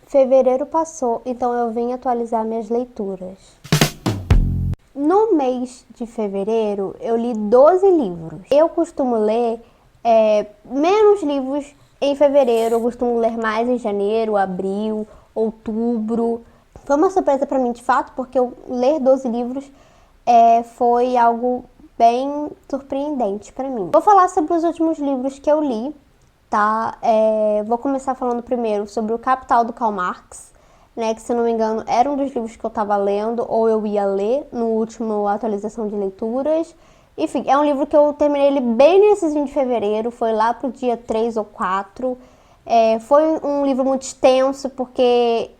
Fevereiro passou, então eu vim atualizar minhas leituras. No mês de fevereiro, eu li 12 livros. Eu costumo ler menos livros em fevereiro, eu costumo ler mais em janeiro, abril, outubro. Foi uma surpresa para mim, de fato, porque eu ler 12 livros foi algo bem surpreendente para mim. Vou falar sobre os últimos livros que eu li, tá? Vou começar falando primeiro sobre o Capital do Karl Marx, né, que se não me engano era um dos livros que eu estava lendo ou eu ia ler no último atualização de leituras. Enfim, é um livro que eu terminei ele bem nesse de fevereiro, foi lá pro dia 3 ou 4. Foi um livro muito extenso, porque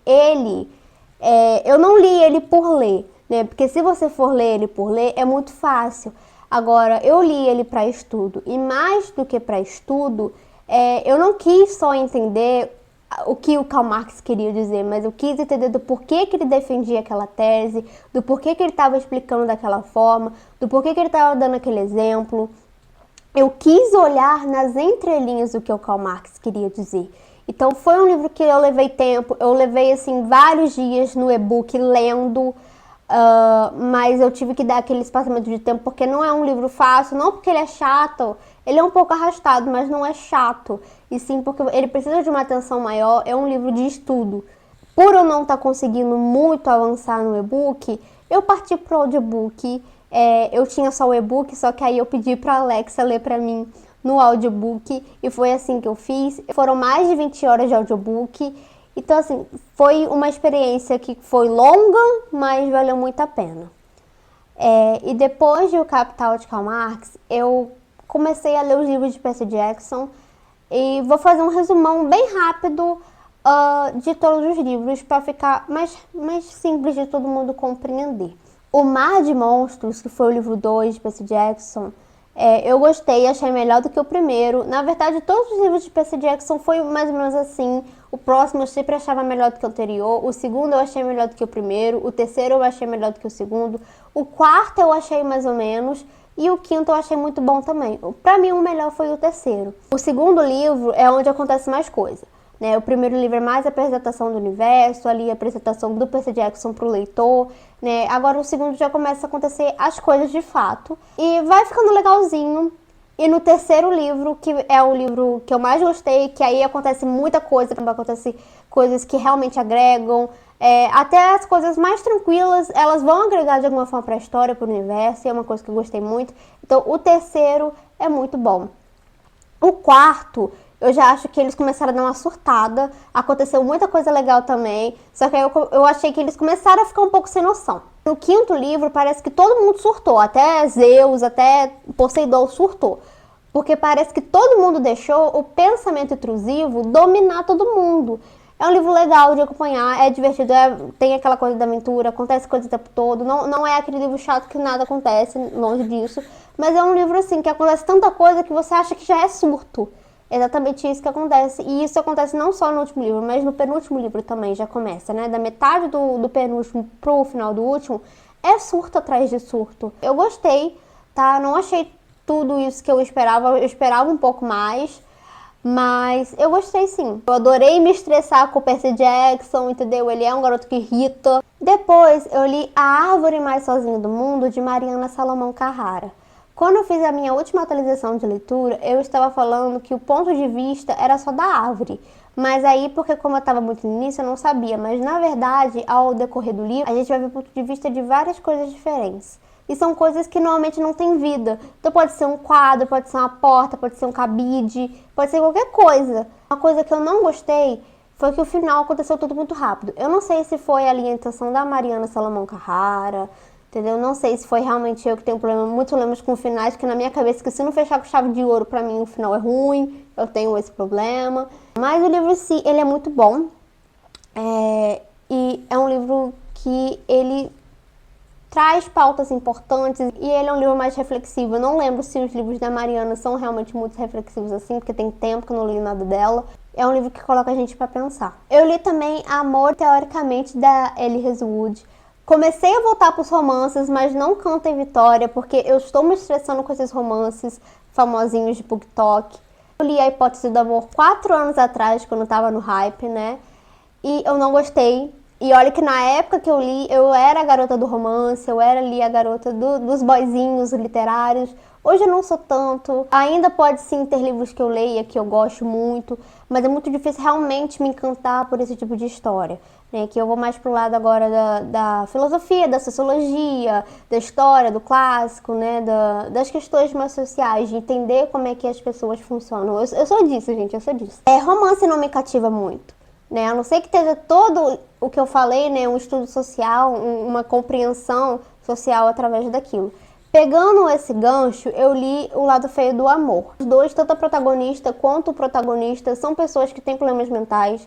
eu não li ele por ler, né? Porque se você for ler ele por ler, é muito fácil. Agora, eu li ele para estudo, e mais do que para estudo, eu não quis só entender o que o Karl Marx queria dizer, mas eu quis entender do porquê que ele defendia aquela tese, do porquê que ele estava explicando daquela forma, do porquê que ele estava dando aquele exemplo. Eu quis olhar nas entrelinhas o que o Karl Marx queria dizer. Então foi um livro que eu levei tempo, eu levei assim vários dias no e-book lendo, mas eu tive que dar aquele espaçamento de tempo porque não é um livro fácil, não porque ele é chato, ele é um pouco arrastado, mas não é chato, e sim porque ele precisa de uma atenção maior, é um livro de estudo. Por eu não estar conseguindo muito avançar no e-book, eu parti pro audiobook. Eu tinha só o e-book, só que aí eu pedi pra Alexa ler pra mim no audiobook, e foi assim que eu fiz. Foram mais de 20 horas de audiobook, então assim, foi uma experiência que foi longa, mas valeu muito a pena. E depois de O Capital de Karl Marx, eu comecei a ler os livros de Percy Jackson, e vou fazer um resumão bem rápido de todos os livros, para ficar mais simples de todo mundo compreender. O Mar de Monstros, que foi o livro 2 de Percy Jackson, eu gostei, achei melhor do que o primeiro. Na verdade, todos os livros de Percy Jackson foi mais ou menos assim. O próximo eu sempre achava melhor do que o anterior. O segundo eu achei melhor do que o primeiro. O terceiro eu achei melhor do que o segundo. O quarto eu achei mais ou menos. E o quinto eu achei muito bom também. Pra mim, o melhor foi o terceiro. O segundo livro é onde acontece mais coisa, né? O primeiro livro é mais a apresentação do universo, ali a apresentação do Percy Jackson pro leitor, né? Agora o segundo já começa a acontecer as coisas de fato. E vai ficando legalzinho. E no terceiro livro, que é o livro que eu mais gostei, que aí acontece muita coisa, acontece coisas que realmente agregam. Até as coisas mais tranquilas, elas vão agregar de alguma forma para a história, para o universo, e é uma coisa que eu gostei muito. Então o terceiro é muito bom. O quarto, eu já acho que eles começaram a dar uma surtada, aconteceu muita coisa legal também, só que aí eu achei que eles começaram a ficar um pouco sem noção. No quinto livro, parece que todo mundo surtou, até Zeus, até Poseidon surtou. Porque parece que todo mundo deixou o pensamento intrusivo dominar todo mundo. É um livro legal de acompanhar, é divertido, tem aquela coisa da aventura, acontece coisa o tempo todo. Não é aquele livro chato que nada acontece, longe disso. Mas é um livro assim, que acontece tanta coisa que você acha que já é surto. É exatamente isso que acontece. E isso acontece não só no último livro, mas no penúltimo livro também já começa, né? Da metade do penúltimo pro final do último, é surto atrás de surto. Eu gostei, tá? Não achei tudo isso que eu esperava um pouco mais, mas eu gostei sim. Eu adorei me estressar com o Percy Jackson, entendeu? Ele é um garoto que irrita. Depois eu li A Árvore Mais Sozinha do Mundo, de Mariana Salomão Carrara. Quando eu fiz a minha última atualização de leitura, eu estava falando que o ponto de vista era só da árvore. Mas aí, porque como eu estava muito no início, eu não sabia. Mas na verdade, ao decorrer do livro, a gente vai ver o ponto de vista de várias coisas diferentes. E são coisas que normalmente não têm vida. Então pode ser um quadro, pode ser uma porta, pode ser um cabide, pode ser qualquer coisa. Uma coisa que eu não gostei foi que o final aconteceu tudo muito rápido. Eu não sei se foi ali a intenção da Mariana Salomão Carrara, entendeu? Não sei se foi realmente eu que tenho muitos problemas com finais, que na minha cabeça, que se não fechar com chave de ouro, pra mim o final é ruim, eu tenho esse problema. Mas o livro em si, ele é muito bom. E é um livro que ele traz pautas importantes, e ele é um livro mais reflexivo. Eu não lembro se os livros da Mariana são realmente muito reflexivos assim, porque tem tempo que eu não li nada dela. É um livro que coloca a gente pra pensar. Eu li também Amor, teoricamente, da Ellie Hazelwood. Comecei a voltar pros romances, mas não canto em Vitória, porque eu estou me estressando com esses romances famosinhos de BookTok. Eu li A Hipótese do Amor 4 anos atrás, quando eu tava no hype, né? e eu não gostei. E olha que na época que eu li, eu era a garota do romance, eu era ali a garota dos boyzinhos literários. Hoje eu não sou tanto. Ainda pode sim ter livros que eu leia, que eu gosto muito, mas é muito difícil realmente me encantar por esse tipo de história. Né? Que eu vou mais pro lado agora da filosofia, da sociologia, da história, do clássico, né? Das questões mais sociais, de entender como é que as pessoas funcionam. Eu sou disso, gente, eu sou disso. Romance não me cativa muito. Né? A não ser que esteja todo o que eu falei, né, um estudo social, uma compreensão social através daquilo. Pegando esse gancho, eu li O Lado Feio do Amor. Os dois, tanto a protagonista quanto o protagonista, são pessoas que têm problemas mentais.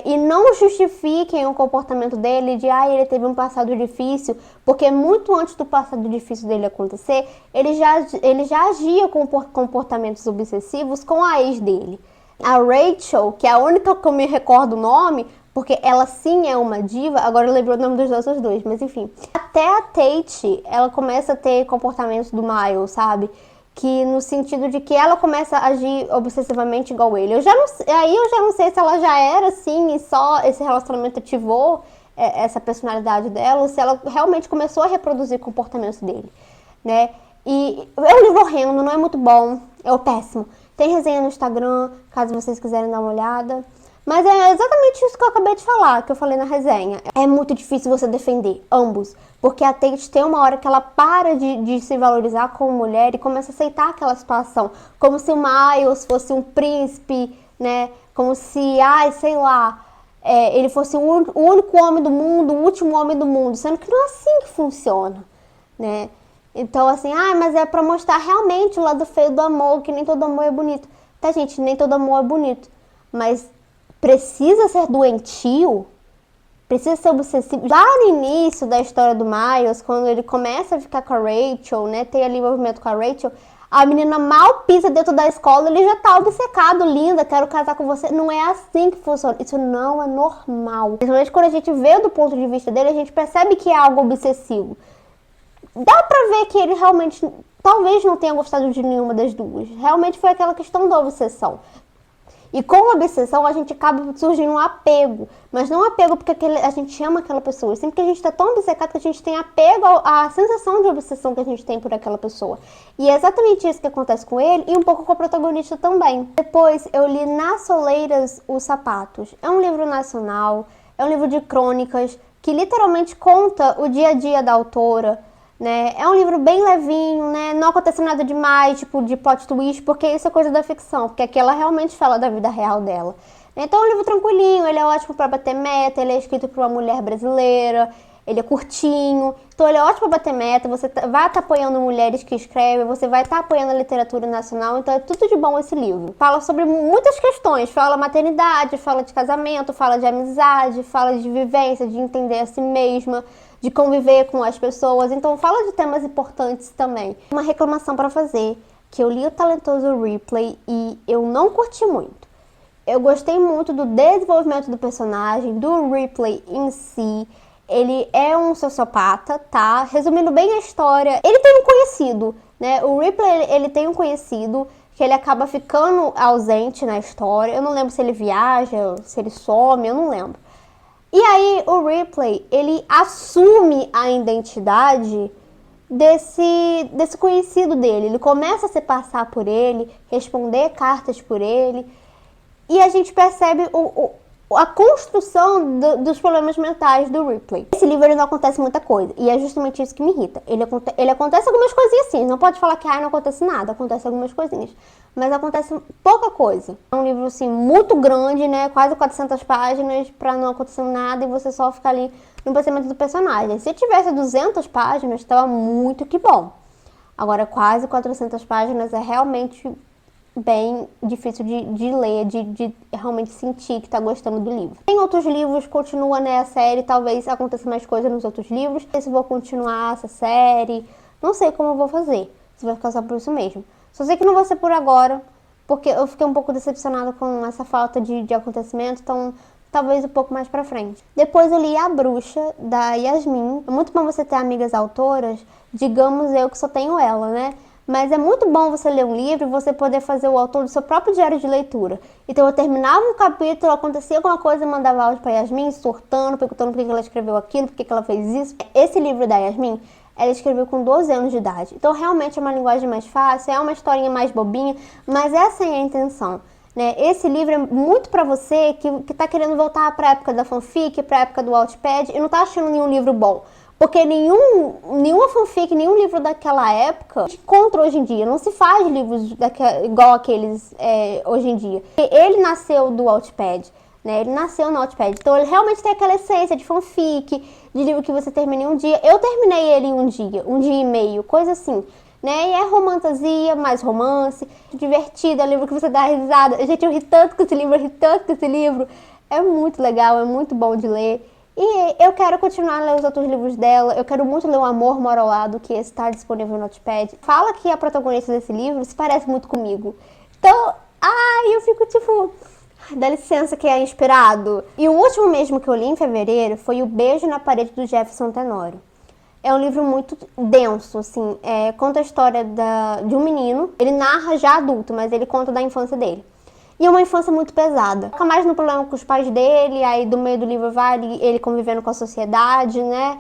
E não justifiquem o comportamento dele de ele teve um passado difícil, porque muito antes do passado difícil dele acontecer, ele já agia com comportamentos obsessivos com a ex dele. A Rachel, que é a única que eu me recordo o nome, porque ela sim é uma diva, agora eu lembro o nome dos outros dois, mas enfim. Até a Tate, ela começa a ter comportamentos do Miles, sabe? Que no sentido de que ela começa a agir obsessivamente igual ele. Eu já não sei se ela já era assim e só esse relacionamento ativou essa personalidade dela, ou se ela realmente começou a reproduzir comportamentos dele, né? E é um livro horrendo, não é muito bom, é o péssimo. Tem resenha no Instagram, caso vocês quiserem dar uma olhada. Mas é exatamente isso que eu acabei de falar, que eu falei na resenha. É muito difícil você defender ambos, porque a Tate tem uma hora que ela para de se valorizar como mulher e começa a aceitar aquela situação. Como se o Miles fosse um príncipe, né? Como se, sei lá, ele fosse o único homem do mundo, o último homem do mundo. Sendo que não é assim que funciona, né? Então, assim, mas é pra mostrar realmente o lado feio do amor, que nem todo amor é bonito. Tá, gente, nem todo amor é bonito. Mas precisa ser doentio? Precisa ser obsessivo? Lá no início da história do Miles, quando ele começa a ficar com a Rachel, né, ter ali envolvimento com a Rachel, a menina mal pisa dentro da escola, ele já tá obcecado, linda, quero casar com você. Não é assim que funciona. Isso não é normal. Principalmente quando a gente vê do ponto de vista dele, a gente percebe que é algo obsessivo. Dá pra ver que ele realmente, talvez não tenha gostado de nenhuma das duas. Realmente foi aquela questão da obsessão. E com a obsessão a gente acaba surgindo um apego. Mas não apego porque a gente ama aquela pessoa. Sempre que a gente está tão obcecado que a gente tem apego à sensação de obsessão que a gente tem por aquela pessoa. E é exatamente isso que acontece com ele e um pouco com a protagonista também. Depois eu li Nas Soleiras os Sapatos. É um livro nacional, é um livro de crônicas que literalmente conta o dia a dia da autora. Né? É um livro bem levinho, né? Não acontece nada demais, tipo, de plot twist, porque isso é coisa da ficção, porque aqui ela realmente fala da vida real dela. Então é um livro tranquilinho, ele é ótimo para bater meta, ele é escrito por uma mulher brasileira, ele é curtinho, então ele é ótimo para bater meta, você vai estar apoiando mulheres que escrevem, você vai estar apoiando a literatura nacional, então é tudo de bom esse livro. Fala sobre muitas questões, fala maternidade, fala de casamento, fala de amizade, fala de vivência, de entender a si mesma, de conviver com as pessoas, então fala de temas importantes também. Uma reclamação para fazer, que eu li o Talentoso Ripley e eu não curti muito. Eu gostei muito do desenvolvimento do personagem, do Ripley em si. Ele é um sociopata, tá? Resumindo bem a história, ele tem um conhecido, né? O Ripley, ele tem um conhecido que ele acaba ficando ausente na história. Eu não lembro se ele viaja, se ele some, eu não lembro. E aí o Ripley, ele assume a identidade desse conhecido dele. Ele começa a se passar por ele, responder cartas por ele. E a gente percebe a construção dos problemas mentais do Ripley. Esse livro ele não acontece muita coisa, e é justamente isso que me irrita. Ele acontece algumas coisinhas assim, não pode falar que não acontece nada, acontece algumas coisinhas, mas acontece pouca coisa. É um livro assim muito grande, né, quase 400 páginas pra não acontecer nada e você só ficar ali no pensamento do personagem. Se tivesse 200 páginas, estava muito que bom. Agora quase 400 páginas é realmente bem difícil de ler, de realmente sentir que tá gostando do livro. Tem outros livros, continua, né, a série, talvez aconteça mais coisa nos outros livros. Não sei se vou continuar essa série, não sei como eu vou fazer, se vai ficar só por isso mesmo. Só sei que não vai ser por agora, porque eu fiquei um pouco decepcionada com essa falta de acontecimento, então talvez um pouco mais pra frente. Depois eu li A Bruxa, da Yasmin. É muito bom você ter amigas autoras, digamos eu que só tenho ela, né? Mas é muito bom você ler um livro e você poder fazer o autor do seu próprio diário de leitura. Então eu terminava um capítulo, acontecia alguma coisa, eu mandava áudio pra Yasmin, surtando, perguntando por que ela escreveu aquilo, por que ela fez isso. Esse livro da Yasmin, ela escreveu com 12 anos de idade. Então realmente é uma linguagem mais fácil, é uma historinha mais bobinha, mas essa é a intenção. Né? Esse livro é muito pra você que tá querendo voltar pra época da fanfic, pra época do Wattpad e não tá achando nenhum livro bom. Porque nenhuma fanfic, nenhum livro daquela época se encontra hoje em dia. Não se faz livros igual aqueles hoje em dia. Ele nasceu do Wattpad, né? Ele nasceu no Wattpad. Então ele realmente tem aquela essência de fanfic, de livro que você termina em um dia. Eu terminei ele em um dia e meio, coisa assim. Né? E é romantasia, mais romance, divertido, é um livro que você dá risada. Gente, eu ri tanto com esse livro, eu ri tanto com esse livro. É muito legal, é muito bom de ler. E eu quero continuar a ler os outros livros dela. Eu quero muito ler O Amor Mora ao Lado, que está disponível no Wattpad. Fala que a protagonista desse livro se parece muito comigo. Então, eu fico tipo... Dá licença que é inspirado. E o último mesmo que eu li em fevereiro foi O Beijo na Parede do Jefferson Tenório. É um livro muito denso, assim. Conta a história de um menino. Ele narra já adulto, mas ele conta da infância dele. E é uma infância muito pesada. Fica mais no problema com os pais dele, aí do meio do livro vai ele convivendo com a sociedade, né?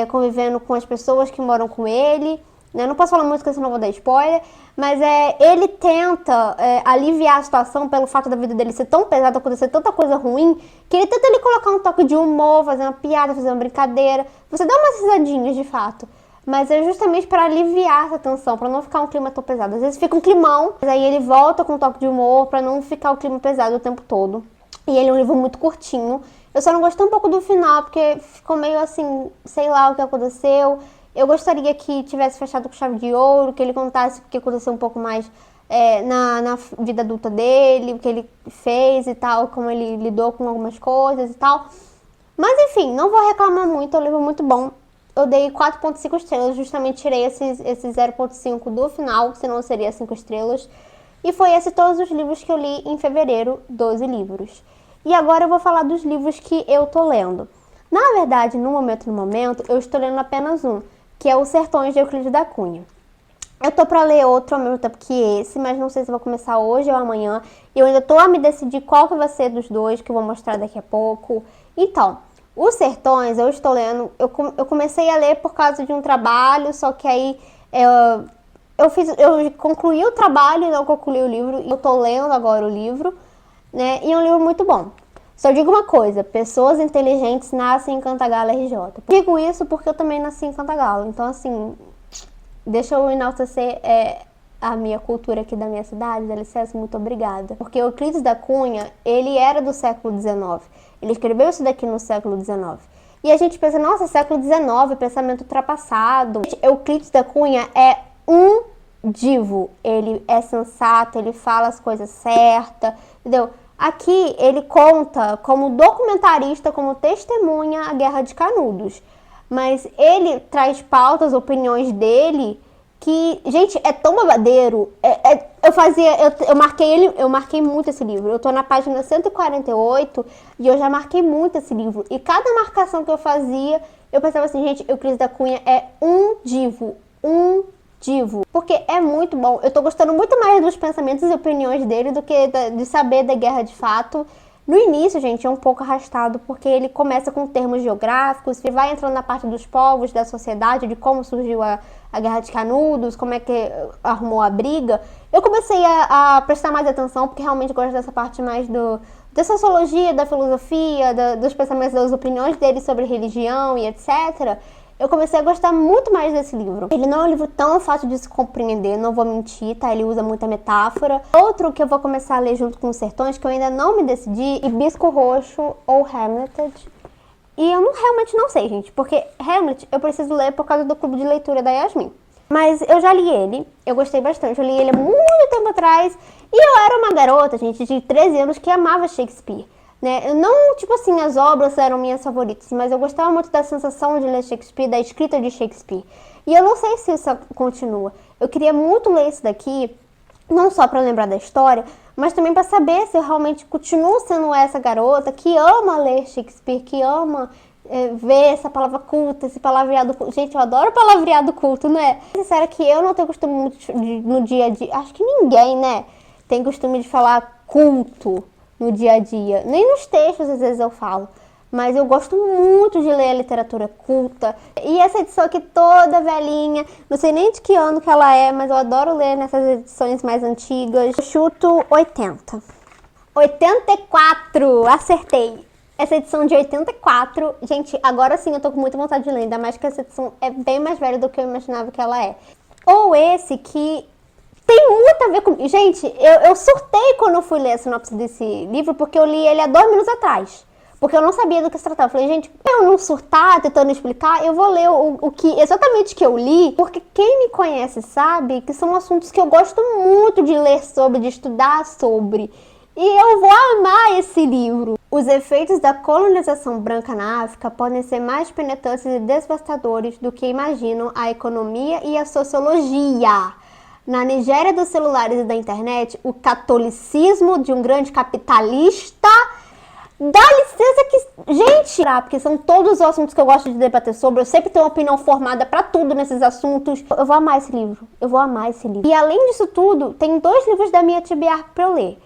Convivendo com as pessoas que moram com ele. Né? Não posso falar muito porque senão eu vou dar spoiler. Mas ele tenta aliviar a situação pelo fato da vida dele ser tão pesada, acontecer tanta coisa ruim, que ele tenta colocar um toque de humor, fazer uma piada, fazer uma brincadeira. Você dá umas risadinhas, de fato. Mas é justamente para aliviar essa tensão, para não ficar um clima tão pesado. Às vezes fica um climão, mas aí ele volta com um toque de humor para não ficar o clima pesado o tempo todo. E ele é um livro muito curtinho. Eu só não gostei um pouco do final, porque ficou meio assim, sei lá o que aconteceu. Eu gostaria que tivesse fechado com chave de ouro, que ele contasse o que aconteceu um pouco mais na vida adulta dele, o que ele fez e tal, como ele lidou com algumas coisas e tal. Mas enfim, não vou reclamar muito, é um livro muito bom. Eu dei 4.5 estrelas, justamente tirei esse 0.5 do final, senão seria 5 estrelas. E foi esse todos os livros que eu li em fevereiro, 12 livros. E agora eu vou falar dos livros que eu tô lendo. Na verdade, no momento, eu estou lendo apenas um, que é Os Sertões de Euclides da Cunha. Eu tô pra ler outro ao mesmo tempo que esse, mas não sei se vou começar hoje ou amanhã. Eu ainda tô a me decidir qual que vai ser dos dois, que eu vou mostrar daqui a pouco. Então, Os Sertões, eu estou lendo, eu comecei a ler por causa de um trabalho, só que aí eu concluí o trabalho e não concluí o livro, e eu tô lendo agora o livro, né, e é um livro muito bom. Só digo uma coisa, pessoas inteligentes nascem em Cantagalo RJ. Digo isso porque eu também nasci em Cantagalo, então assim, deixa eu enaltecer a minha cultura aqui da minha cidade, dá licença, muito obrigada. Porque Euclides da Cunha, ele era do século XIX. Ele escreveu isso daqui no século XIX. E a gente pensa, nossa, século XIX, pensamento ultrapassado. Euclides da Cunha é um divo. Ele é sensato, ele fala as coisas certas, entendeu? Aqui ele conta como documentarista, como testemunha a Guerra de Canudos. Mas ele traz pautas, opiniões dele, que, gente, é tão babadeiro. Eu marquei muito esse livro. Eu tô na página 148 e eu já marquei muito esse livro. E cada marcação que eu fazia, eu pensava assim, gente, Euclides da Cunha é um divo. Porque é muito bom. Eu tô gostando muito mais dos pensamentos e opiniões dele do que de saber da guerra de fato. No início, gente, é um pouco arrastado, porque ele começa com termos geográficos, e vai entrando na parte dos povos, da sociedade, de como surgiu a Guerra de Canudos, como é que arrumou a briga. Eu comecei a prestar mais atenção, porque realmente gosto dessa parte mais da sociologia, da filosofia, dos pensamentos, das opiniões dele sobre religião e etc. Eu comecei a gostar muito mais desse livro. Ele não é um livro tão fácil de se compreender, não vou mentir, tá? Ele usa muita metáfora. Outro que eu vou começar a ler junto com Os Sertões, que eu ainda não me decidi, Hibisco Roxo ou Hamlet. E eu realmente não sei, gente, porque Hamlet eu preciso ler por causa do clube de leitura da Yasmin. Mas eu já li ele, eu gostei bastante, eu li ele há muito tempo atrás. E eu era uma garota, gente, de 13 anos que amava Shakespeare. Né? Não, tipo assim, as obras eram minhas favoritas, mas eu gostava muito da sensação de ler Shakespeare, da escrita de Shakespeare. E eu não sei se isso continua. Eu queria muito ler isso daqui, não só para lembrar da história, mas também para saber se eu realmente continuo sendo essa garota que ama ler Shakespeare, que ama ver essa palavra culta, esse palavreado culto. Gente, eu adoro palavreado culto, né? Sincero que eu não tenho costume muito no dia a dia. Acho que ninguém, né, tem costume de falar culto no dia a dia. Nem nos textos, às vezes, eu falo. Mas eu gosto muito de ler a literatura culta. E essa edição aqui toda velhinha, não sei nem de que ano que ela é, mas eu adoro ler nessas edições mais antigas. Eu chuto 80. 84! Acertei! Essa edição de 84, gente, agora sim eu tô com muita vontade de ler, ainda mais que essa edição é bem mais velha do que eu imaginava que ela é. Ou esse que tem muito a ver com... Gente, eu surtei quando eu fui ler a sinopse desse livro, porque eu li ele há 2 minutos atrás. Porque eu não sabia do que se tratava. Eu falei, gente, pra eu não surtar tentando explicar, eu vou ler o que exatamente que eu li, porque quem me conhece sabe que são assuntos que eu gosto muito de ler sobre, de estudar sobre. E eu vou amar esse livro. Os efeitos da colonização branca na África podem ser mais penetrantes e devastadores do que imaginam a economia e a sociologia. Na Nigéria dos celulares e da internet, o catolicismo de um grande capitalista... Dá licença que... Gente, porque são todos os assuntos que eu gosto de debater sobre. Eu sempre tenho uma opinião formada pra tudo nesses assuntos. Eu vou amar esse livro. Eu vou amar esse livro. E além disso tudo, tem 2 livros da minha TBR pra eu ler.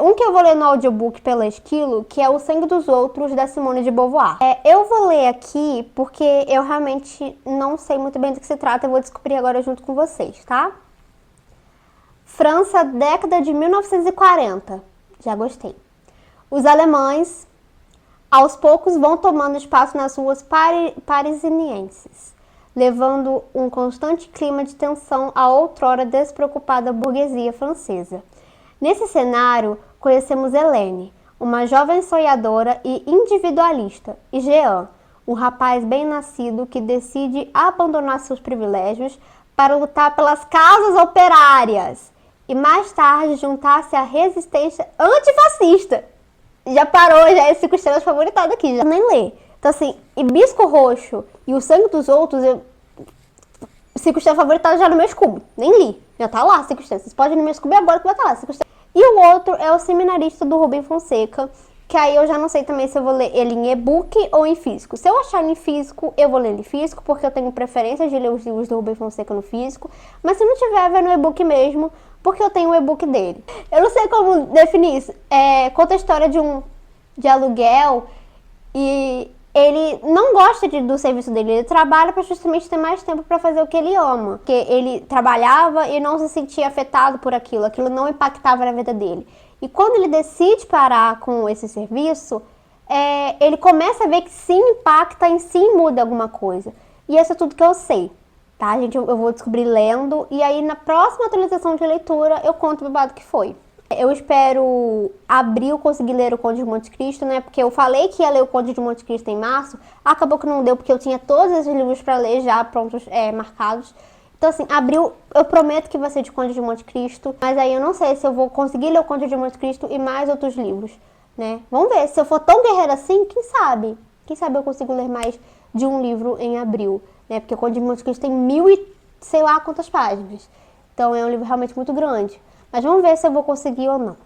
Um que eu vou ler no audiobook pela Esquilo, que é O Sangue dos Outros, da Simone de Beauvoir. Eu vou ler aqui porque eu realmente não sei muito bem do que se trata. Eu vou descobrir agora junto com vocês, tá? França, década de 1940. Já gostei. Os alemães, aos poucos, vão tomando espaço nas ruas parisinienses, levando um constante clima de tensão à outrora despreocupada burguesia francesa. Nesse cenário, conhecemos Hélène, uma jovem sonhadora e individualista, e Jean, um rapaz bem-nascido que decide abandonar seus privilégios para lutar pelas causas operárias e mais tarde juntar-se à resistência antifascista. Já parou, já é 5 estrelas favoritado aqui, já nem lê. Então assim, Hibisco Roxo e O Sangue dos Outros, 5 estrelas favoritado já no meu Scooby, nem li. Já tá lá, 5 estrelas. Vocês podem ir no meu Scooby agora que vai estar lá, 5 estrelas. E o outro é O Seminarista, do Rubem Fonseca, que aí eu já não sei também se eu vou ler ele em e-book ou em físico. Se eu achar ele em físico, eu vou ler ele em físico, porque eu tenho preferência de ler os livros do Rubem Fonseca no físico. Mas se não tiver, vai no e-book mesmo, porque eu tenho o e-book dele. Eu não sei como definir isso. Conta a história de aluguel e ele não gosta do serviço dele. Ele trabalha para justamente ter mais tempo para fazer o que ele ama. Porque ele trabalhava e não se sentia afetado por aquilo. Aquilo não impactava na vida dele. E quando ele decide parar com esse serviço, ele começa a ver que sim impacta, em sim muda alguma coisa. E isso é tudo que eu sei. Tá, gente? Eu vou descobrir lendo. E aí, na próxima atualização de leitura, eu conto o babado que foi. Eu espero abril conseguir ler o Conde de Monte Cristo, né? Porque eu falei que ia ler o Conde de Monte Cristo em março. Acabou que não deu, porque eu tinha todos esses livros pra ler já prontos, marcados. Então, assim, abril, eu prometo que vai ser de Conde de Monte Cristo. Mas aí eu não sei se eu vou conseguir ler o Conde de Monte Cristo e mais outros livros, né? Vamos ver. Se eu for tão guerreira assim, quem sabe? Quem sabe eu consigo ler mais de um livro em abril, né? Porque o Conde de Monte Cristo tem 1000 e sei lá quantas páginas. Então é um livro realmente muito grande. Mas vamos ver se eu vou conseguir ou não.